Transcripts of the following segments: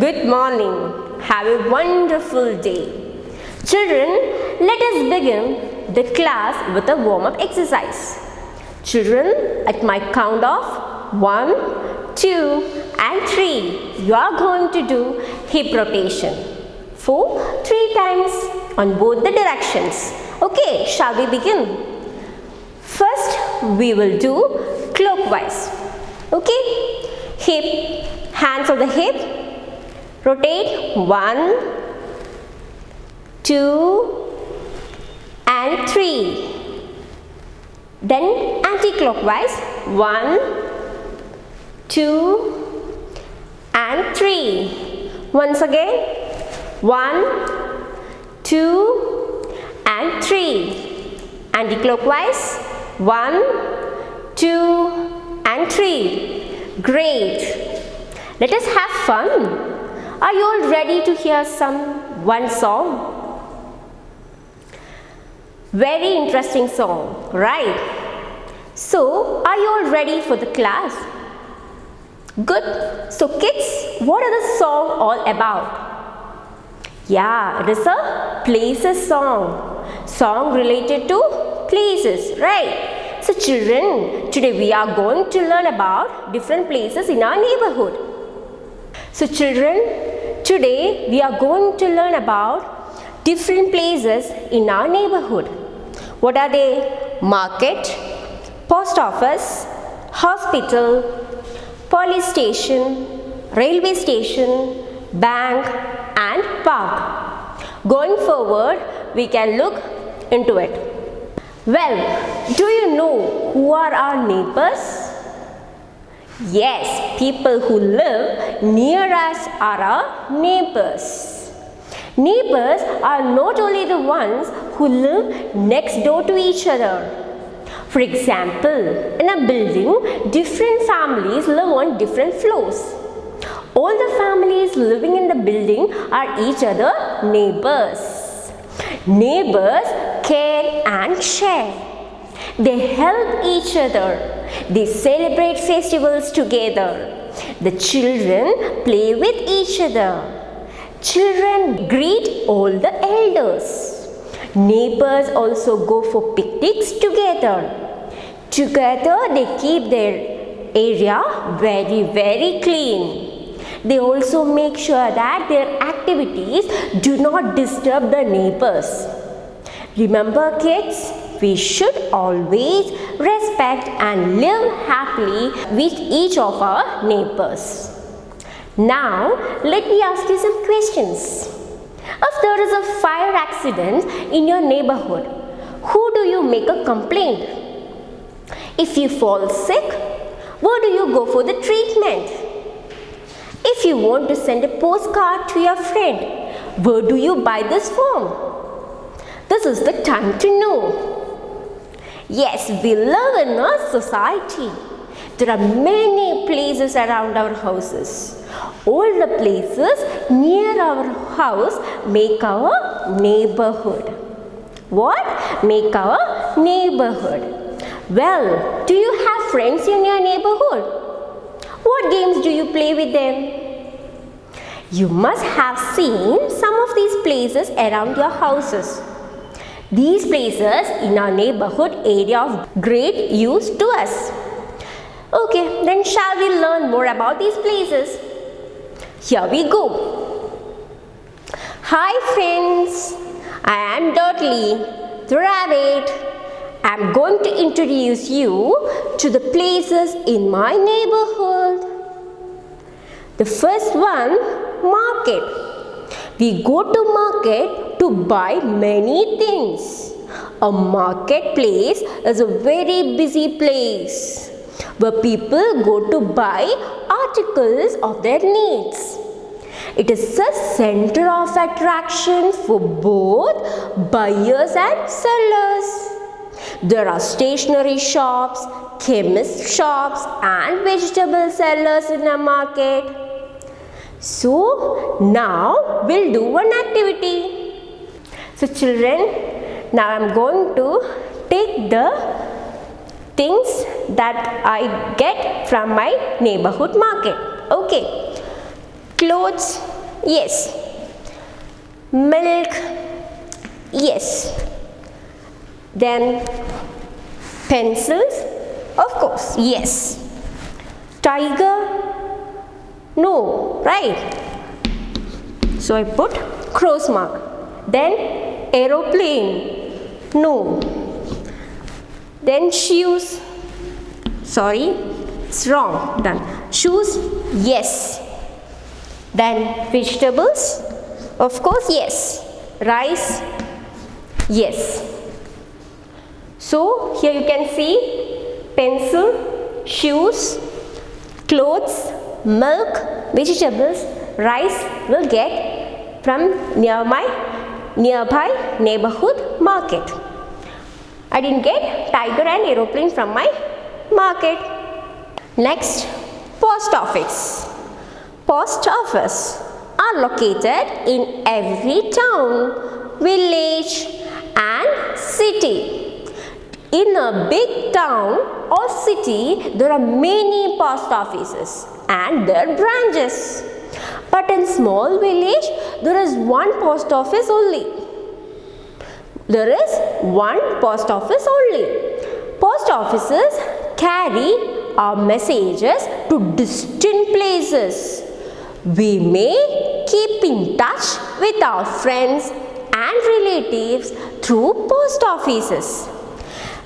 Good morning. Have a wonderful day. Children, let us begin the class with a warm-up exercise. Children, at my count of 1, 2 and 3, you are going to do hip rotation for 3 times on both the directions. Okay, shall we begin? First, we will do clockwise. Okay, hip, hands on the hip, rotate 1, 2 and 3. Then anti-clockwise 1, 2 and 3. Once again 1, 2 and 3. Anti-clockwise 1, 2 and 3. Great. Let us have fun. Are you all ready to hear one song? Very interesting song, right? So, are you all ready for the class? Good. So, kids, what is the song all about? Yeah, it is a places song. Song related to places, right? So, children, today we are going to learn about different places in our neighborhood. So, children, today we are going to learn about different places in our neighborhood. What are they? Market, post office, hospital, police station, railway station, bank and park. Going forward, we can look into it. Well, do you know who are our neighbors? Yes, people who live near us are our neighbors. Neighbors are not only the ones who live next door to each other. For example, in a building, different families live on different floors. All the families living in the building are each other neighbors. Neighbors care and share. They help each other. They celebrate festivals together. The children play with each other. Children greet all the elders. Neighbors also go for picnics together. Together they keep their area very clean. They also make sure that their activities do not disturb the neighbors. Remember, kids, we should always respect and live happily with each of our neighbors. Now, let me ask you some questions. If there is a fire accident in your neighborhood, who do you make a complaint? If you fall sick, where do you go for the treatment? If you want to send a postcard to your friend, where do you buy this form? This is the time to know. Yes, we live in a society. There are many places around our houses. All the places near our house make our neighborhood. What? Make our neighborhood. Well, do you have friends in your neighborhood? What games do you play with them? You must have seen some of these places around your houses. These places in our neighborhood area of great use to us. Okay, then shall we learn more about these places? Here we go. Hi friends, I am Dudley, the rabbit. I am going to introduce you to the places in my neighborhood. The first one, market. We go to market to buy many things. A marketplace is a very busy place where people go to buy articles of their needs. It is a center of attraction for both buyers and sellers. There are stationery shops, chemist shops and vegetable sellers in a market. So, now we'll do one activity. So, children, now I am going to take the things that I get from my neighborhood market. Okay, clothes, Yes. Milk? Yes. Then pencils? Of course, yes. Tiger? No, right? So I put cross mark. Then aeroplane? No. Then shoes? Sorry, it's wrong. Done. Shoes? Yes. Then vegetables? Of course, yes. Rice? Yes. So here you can see pencil, shoes, clothes, milk, vegetables, rice will get from nearby neighborhood market. I didn't get tiger and aeroplane from my market. Next, post office. Post office are located in every town, village and city. In a big town or city, there are many post offices and their branches. But in small village, there is one post office only. There is one post office only. Post offices carry our messages to distant places. We may keep in touch with our friends and relatives through post offices.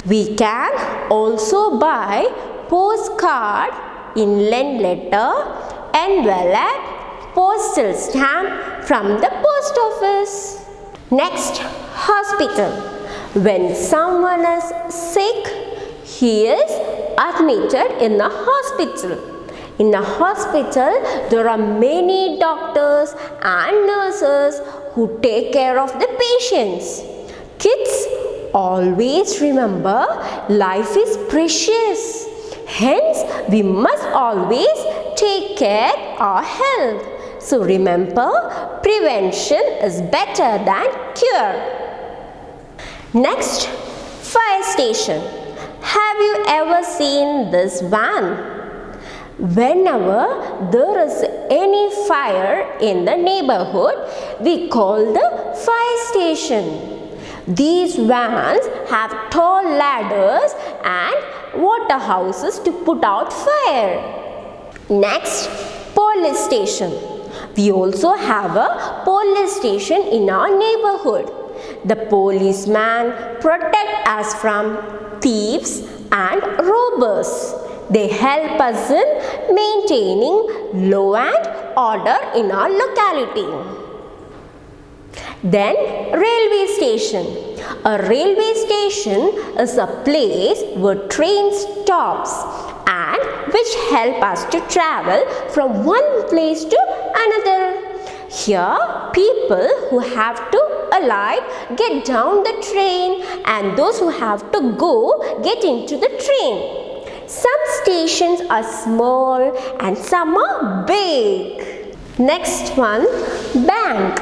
We can also buy postcard, inland letter, envelope, postal stamp from the post office. Next, hospital. When someone is sick, he is admitted in a hospital. In a hospital, there are many doctors and nurses who take care of the patients. Kids always remember life is precious. Hence, we must always take care of our health. So remember, prevention is better than cure. Next, fire station. Have you ever seen this van? Whenever there is any fire in the neighborhood, we call the fire station. These vans have tall ladders and water houses to put out fire. Next, police station. We also have a police station in our neighborhood. The policeman protects us from thieves and robbers. They help us in maintaining law and order in our locality. Then, railway station. A railway station is a place where train stops and which help us to travel from one place to another. Here, people who have to alight get down the train and those who have to go get into the train. Some stations are small and some are big. Next one, bank.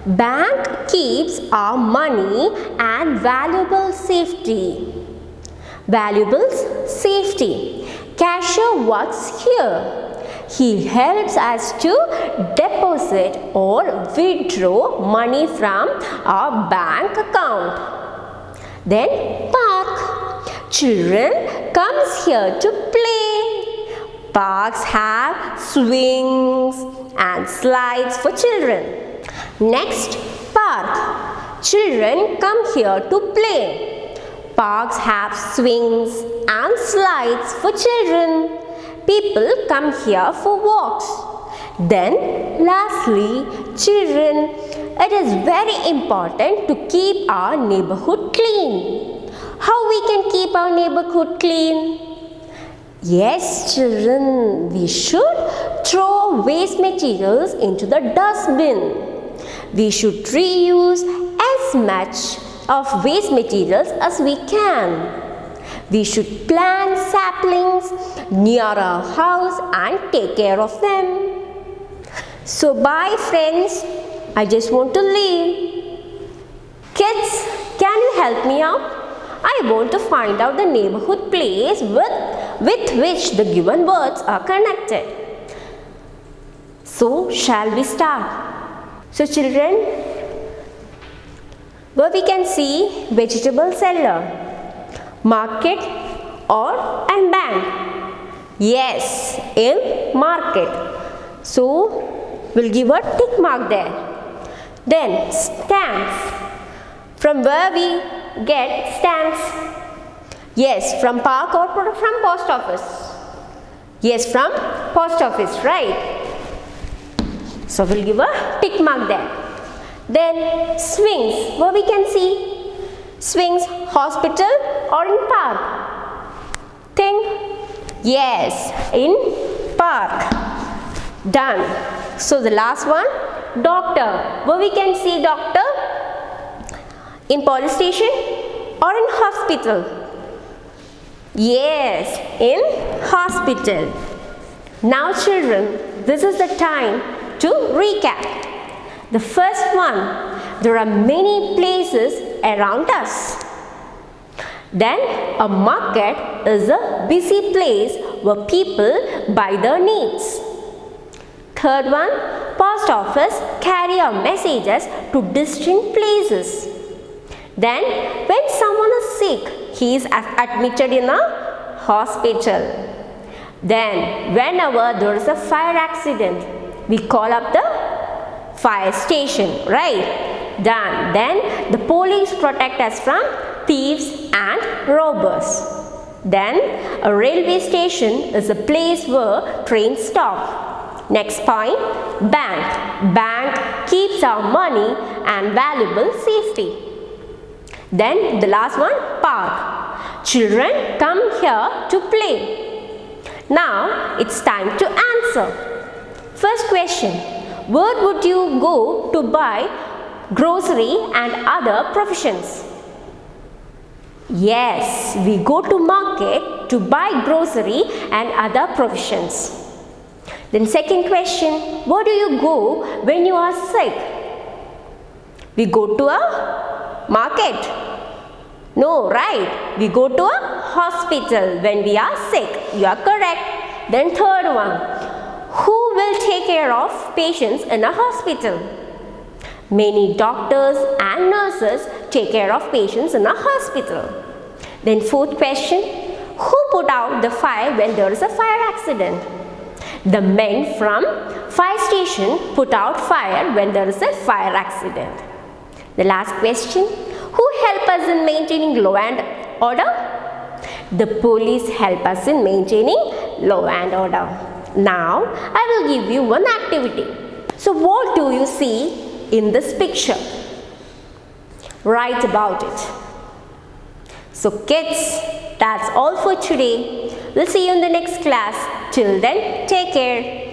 Bank keeps our money and valuables safety. Cashier works here. He helps us to deposit or withdraw money from our bank account. Then park. Children comes here to play. Parks have swings and slides for children. Next, park. Children come here to play. Parks have swings and slides for children. People come here for walks. Then, lastly, children, it is very important to keep our neighborhood clean. How we can keep our neighborhood clean? Yes, children, we should throw waste materials into the dustbin. We should reuse as much of waste materials as we can. We should plant saplings near our house and take care of them. So bye friends, I just want to leave. Kids, can you help me out? I want to find out the neighborhood place with which the given words are connected. So shall we start? So children, where we can see vegetable seller, market or and bank? Yes, in market. So we'll give a tick mark there. Then stamps. From where we get stamps? Yes, from park or from post office? Yes, from post office, right? So we'll give a tick mark there. Then swings, where we can see swings, hospital or in park? Think. Yes, in park. Done. So the last one, doctor, where we can see doctor? In police station or in hospital? Yes, in hospital. Now children, this is the time to recap. The first one, there are many places around us. Then a market is a busy place where people buy their needs. Third one, post office carry our messages to distant places. Then when someone is sick, he is admitted in a hospital. Then whenever there is a fire accident, we call up the fire station, right? Done. Then the police protect us from thieves and robbers. Then a railway station is a place where trains stop. Next point, bank. Bank keeps our money and valuable safety. Then the last one, park. Children come here to play. Now it's time to answer. First question, where would you go to buy grocery and other provisions? Yes, we go to market to buy grocery and other provisions. Then second question, where do you go when you are sick? We go to a market. No, right? We go to a hospital when we are sick. You are correct. Then third one, who will take care of patients in a hospital? Many doctors and nurses take care of patients in a hospital. Then fourth question, who put out the fire when there is a fire accident? The men from fire station put out fire when there is a fire accident. The last question, who help us in maintaining law and order? The police help us in maintaining law and order. Now, I will give you one activity. So, what do you see in this picture? Write about it. So, kids, that's all for today. We'll see you in the next class. Till then, take care.